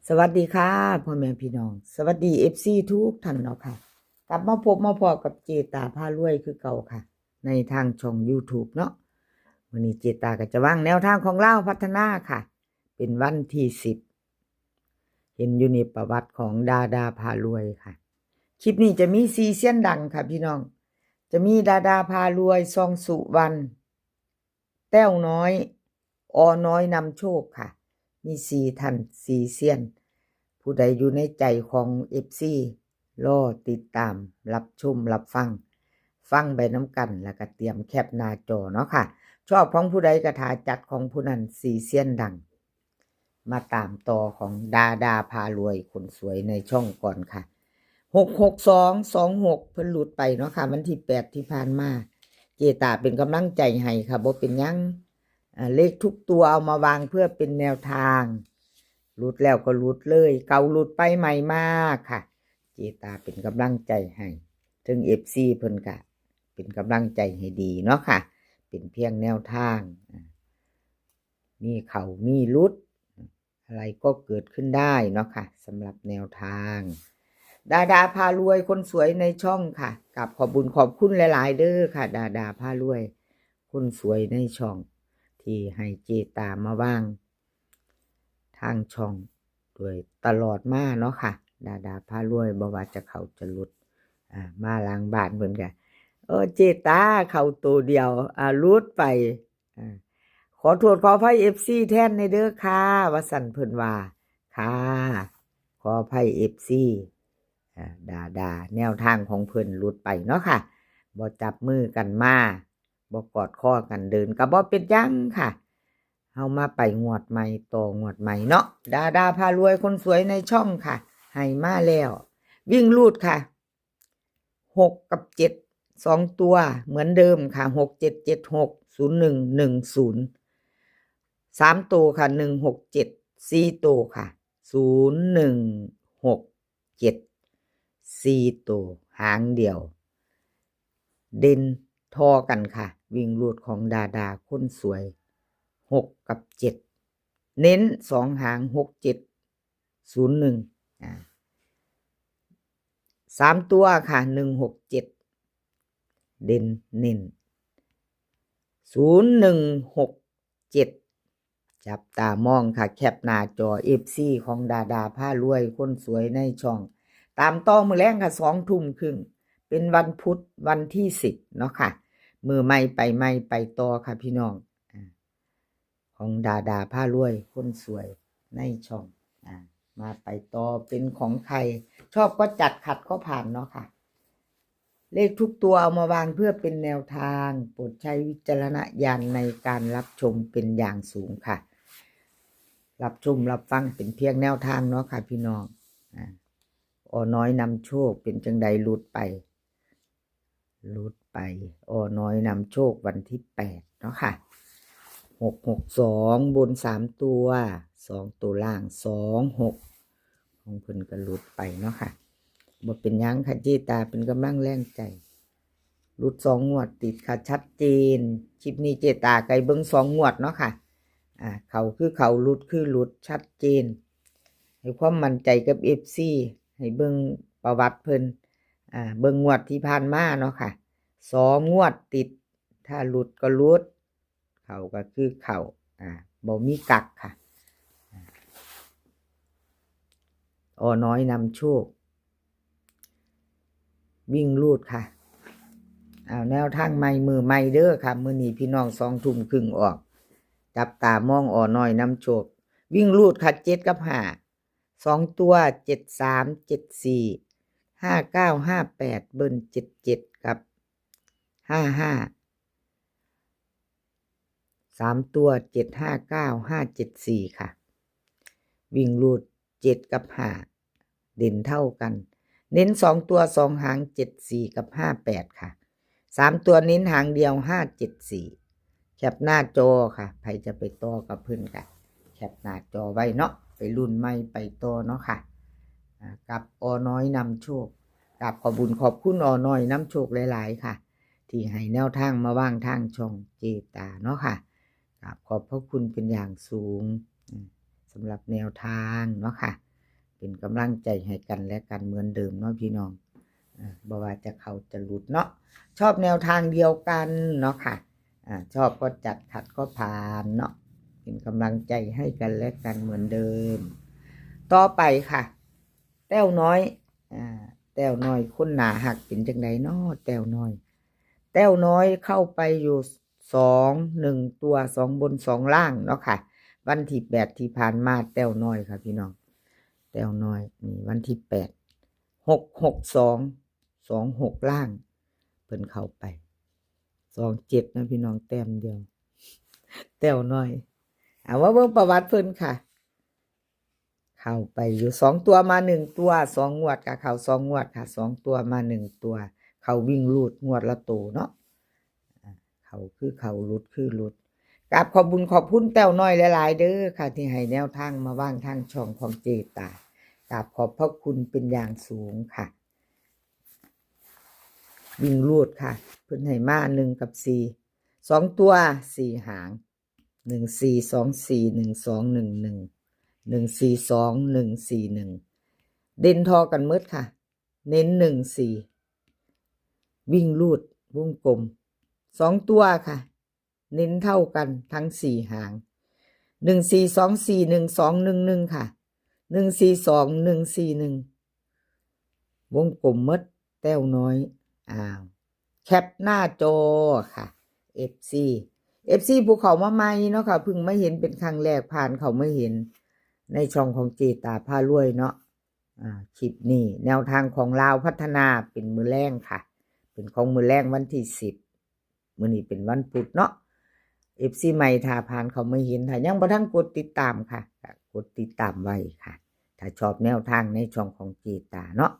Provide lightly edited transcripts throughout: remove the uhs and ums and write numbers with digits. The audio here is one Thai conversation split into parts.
สวัสดีค่ะพ่อแม่พี่น้องสวัสดีFCทุกท่านเนาะค่ะกลับมาพบมาพอกับเจตาพารวยคือเก่าค่ะในทางช่อง YouTube เนาะวันนี้เจตาก็จะวางแนวทางของเล่าพัฒนาค่ะเป็นวันที่10เห็นอยู่ในประวัติของดาพารวยค่ะคลิปนี้จะมีซีเซียนดังค่ะพี่น้องจะมีดาพารวยซองสุวรรณแต้วน้อยน้อยนำโชคค่ะมีท่านเซียนผู้ใดอยู่ในใจของ FC รอติดตามรับชมรับฟังไปน้ำกันแล้วก็เตรียมแคปหน้าจอเนาะค่ะชอบของผู้ใดกระถาจัดของผู้นั้นเซียนดังมาตามต่อของดาพารวยคนสวยในช่องก่อนค่ะ66226เพิ่นหลุดไปเนาะค่ะวันที่8ที่ผ่านมาเจตาเป็นกำลังใจให้ค่ะบ่เป็นหยังเลขทุกตัวเอามาวางเพื่อเป็นแนวทางหลุดแล้วก็หลุดเลยเก่าหลุดไปใหม่มากค่ะเจตาเป็นกำลังใจให้ถึง FC เพิ่นก็เป็นกำลังใจให้ดีเนาะค่ะเป็นเพียงแนวทางมีเขามีหลุดอะไรก็เกิดขึ้นได้เนาะค่ะสำหรับแนวทางดาพารวยคนสวยในช่องค่ะกับขอบบุญขอบคุณหลายๆเด้อค่ะดาพารวยคนสวยในช่องที่ให้เจตามาว่างทางช่องโดยตลอดมาเนาะค่ะดาพารวยบ่ว่าจะเขาจะหลุดมาล้างบ้านเพิ่นก็เจตาเข้าตัวเดียวหลุดไปขอโทษขออภัย FC แทนในเด้อค่ะว่าสั่นเพิ่นว่าค่ะขออภัย FC ดาแนวทางของเพิ่นหลุดไปเนาะค่ะบ่จับมือกันมาบ่กอดคอกันเดินก็บ่เป็นหยังค่ะเฮามาไปงวดใหม่ต่องวดใหม่เนาะดาพารวยคนสวยในช่องค่ะให้มาแล้ววิ่งลูดค่ะ6กับ7 2ตัวเหมือนเดิมค่ะ67760110 3ตัวค่ะ167 4ตัวค่ะ0167 4ตัวหางเดียวเด่นทอกันค่ะวิ่งรูดของดาคนสวย6กับ7เน้น2หาง67013ตัวค่ะ167เด่นเน้น0167จับตามองค่ะแคปหน้าจอ FC ของดาพารวยคนสวยในช่องตามต่อมื้อแลงค่ะ2 ทุ่มครึ่งเป็นวันพุธวันที่10เนาะค่ะมือไม่ไปต่อค่ะพี่น้องของดาพารวยคนสวยในช่องมาไปต่อเป็นของใครชอบก็จัดขัดก็ผ่านเนาะค่ะเลขทุกตัวเอามาวางเพื่อเป็นแนวทางโปรดใช้วิจารณญาณในการรับชมเป็นอย่างสูงค่ะรับชมรับฟังเป็นเพียงแนวทางเนาะค่ะพี่น้องน้อยนำโชคเป็นจังใดหลุดไปน้อยนำโชควันที่8เนาะค่ะ662บน3ตัว2ตัวล่าง26ของเพิ่นก็หลุดไปเนาะค่ะบ่เป็นหยังค่ะเจตาเป็นกำลังแรงใจหลุด2งวดติดค่ะชัดเจนคลิปนี้เจตาไกเบิ่ง2งวดเนาะค่ะเขาคือเขาหลุดคือหลุดชัดเจนให้ความมั่นใจกับ FC ให้เบิ่งประวัติเพิ่นเบิ่งงวดที่ผ่านมาเนาะค่ะ2งวดติดถ้าหลุดก็หลุดเขาก็คือเขาบ่มีกักค่ะน้อยนำโชควิ่งลูดค่ะแนวทางใหม่มือใหม่เด้อค่ะมื้อนี้พี่น้อง2 ทุ่มครึ่งออกจับตามองน้อยนำโชควิ่งลูดค่ะ7กับ5 2ตัว73 74 59 58เบิ้ล77กับ55 3ตัว759574ค่ะวิ่งรูด7กับ5เด่นเท่ากันเน้น2ตัว2หาง74กับ58ค่ะ3ตัวเน้นหางเดียว574แคปหน้าจอค่ะใครจะไปต่อกับเพิ่นกันแคปหน้าจอไว้เนาะไปรุ่นใหม่ไปต่อเนาะค่ะกับน้อยนำโชคกับขอบคุญขอบคุณน้อยนำโชคหลายๆค่ะที่ให้แนวทางมาว่างทางช่องเจตาเนาะค่ะขอบพระคุณเป็นอย่างสูงสำหรับแนวทางเนาะค่ะ เป็นกำลังใจให้กันและกันเหมือนเดิมเนาะพี่น้องบ่ว่าจะเข้าจะหลุดเนาะชอบแนวทางเดียวกันเนาะค่ะชอบก็จัดขัดก็ผ่านเนาะเป็นกำลังใจให้กันและกันเหมือนเดิมต่อไปค่ะแต้วน้อยแต้วน้อยคนหนาหักเป็นจังไดเนาะแต้วน้อยเข้าไปอยู่1ตัว2บน2ล่างเนาะค่ะวันที่8ที่ผ่านมาแต้วน้อยค่ะพี่น้องแต้วน้อยนี่วันที่8 662 26ล่างเพิ่นเข้าไป27นะพี่น้องแต้มเดียวแต้วน้อยว่าเบิ่งประวัติเพิ่นค่ะเข้าไปอยู่2ตัวมา1ตัว2งวดค่ะเข้า2งวดค่ะ2ตัวมา1ตัวเข้าวิ่งรูดงวดละตัวเนาะเข้าคือเข้ารุดคือรุดกราบขอบคุญขอบคุณแต้วน้อยหลายๆเด้อค่ะที่ให้แนวทางมาว่างทางช่องของเจตากราบขอบพระคุณเป็นอย่างสูงค่ะวิ่งรูดค่ะเพิ่นให้มา1กับ4 2ตัว4หาง1 4 2 4 1 2 1 1 1 4 2 1 4 1เด่นทอกันหมดค่ะเน้น1 4วิ่งรูดวงกลม2ตัวค่ะเน้นเท่ากันทั้ง4หาง1 4 2 4 1 2 1 1ค่ะ1 4 2 1 4 1วงกลมหมดแต้วน้อยแคปหน้าจอค่ะ FC ภูเขามาใหม่เนาะค่ะเพิ่งไม่เห็นเป็นครั้งแรกผ่านเขาไม่เห็นในช่องของเจตาพารวยเนาะคลิปนี้แนวทางของลาวพัฒนาเป็นมือแรงค่ะเป็นของมือแรงวันที่10มื้อนี้เป็นวันพุธเนาะ FC ใหม่ถ้าผ่านเขาไม่เห็นถ้ายังบ่ทันกดติดตามค่ะกดติดตามไว้ค่ะถ้าชอบแนวทางในช่องของเจตาเนาะ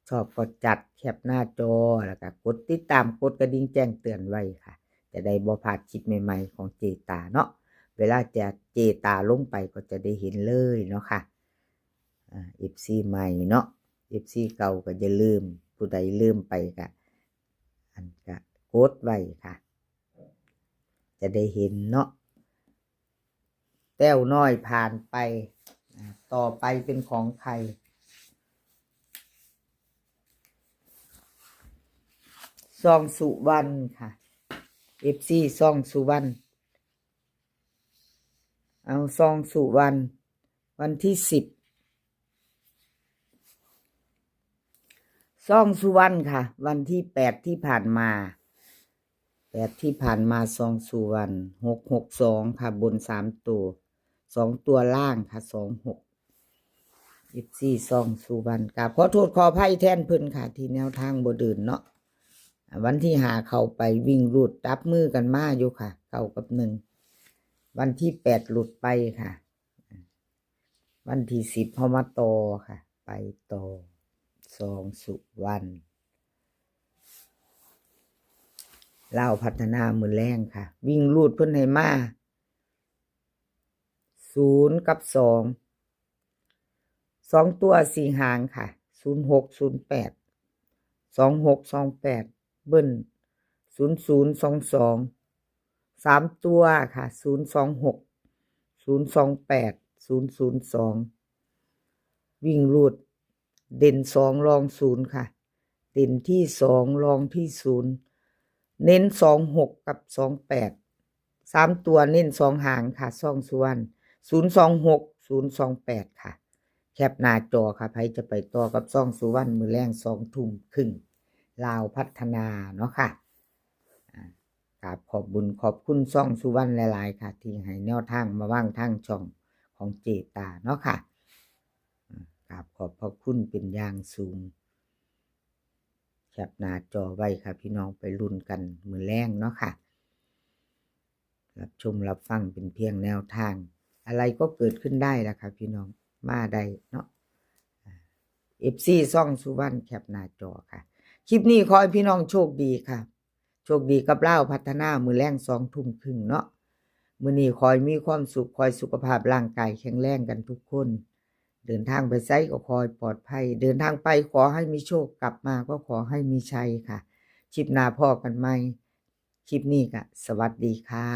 ชอบก็จัดแคปหน้าจอแล้วก็กดติดตามกดกระดิ่งแจ้งเตือนไว้ค่ะจะได้บ่พลาดคลิปใหม่ๆของเจตาเนาะเวลาจะเจตาลงไปก็จะได้เห็นเลยเนาะค่ะFC ใหม่เนาะ FC เก่าก็อย่าลืมผู้ใดลืมไปก็กดไว้ค่ะจะได้เห็นเนาะแต้วน้อยผ่านไปต่อไปเป็นของใครซองสุวรรณค่ะ FC ซองสุวรรณเอาซองสุวรรณวันที่10ซองสุวรรณค่ะวันที่8ที่ผ่านมาซองสุวรรณ662ค่ะบน3ตัว2ตัวล่างค่ะ26 FC ซองสุวรรณขอโทษขออภัยแทนเพิ่นค่ะที่แนวทางบ่เดินเนาะวันที่5เข้าไปวิ่งหลุดจับมือกันมาอยู่ค่ะ9กับ1วันที่8หลุดไปค่ะวันที่10เฮามาต่อค่ะไปต่อซองสุวรรณลาวพัฒนามือแรงค่ะวิ่งรูดเพิ่นให้มา0กับ2ตัว4หางค่ะ0608 2628เบิ้ล0022 3ตัวค่ะ026 028 002วิ่งรูดเด่น2รอง0ค่ะเด่นที่2รองที่0เน้น26กับ28 3ตัวเน้น2หางค่ะซองสุวรรณ026 028ค่ะแคปหน้าจอค่ะใครจะไปต่อกับซองสุวรรณมื้อแรง20:30นลาวพัฒนาเนาะค่ะขอบบุญขอบคุณซองสุวรรณหลายๆค่ะที่ให้แนวทางมาว่างทางช่องของเจตาเนาะค่ะขอบพระคุณเป็นอย่างสูงแคปหน้าจอไว้ค่ะพี่น้องไปลุ้นกันมื้อแรงเนาะค่ะรับชมรับฟังเป็นเพียงแนวทางอะไรก็เกิดขึ้นได้ล่ะค่ะพี่น้องมาได้เนาะFC ซ่องสุวรรณแคปหน้าจอค่ะคลิปนี้ขอให้พี่น้องโชคดีค่ะโชคดีกับลาวพัฒนามื้อแรง20:30นเนาะมื้อนี้ขอให้มีความสุขขอให้สุขภาพร่างกายแข็งแรงกันทุกคนเดินทางไปไสก็ขอให้ปลอดภัยเดินทางไปขอให้มีโชคกลับมาก็ขอให้มีชัยค่ะคลิปหน้าพอกันใหม่คลิปนี้ก็สวัสดีค่ะ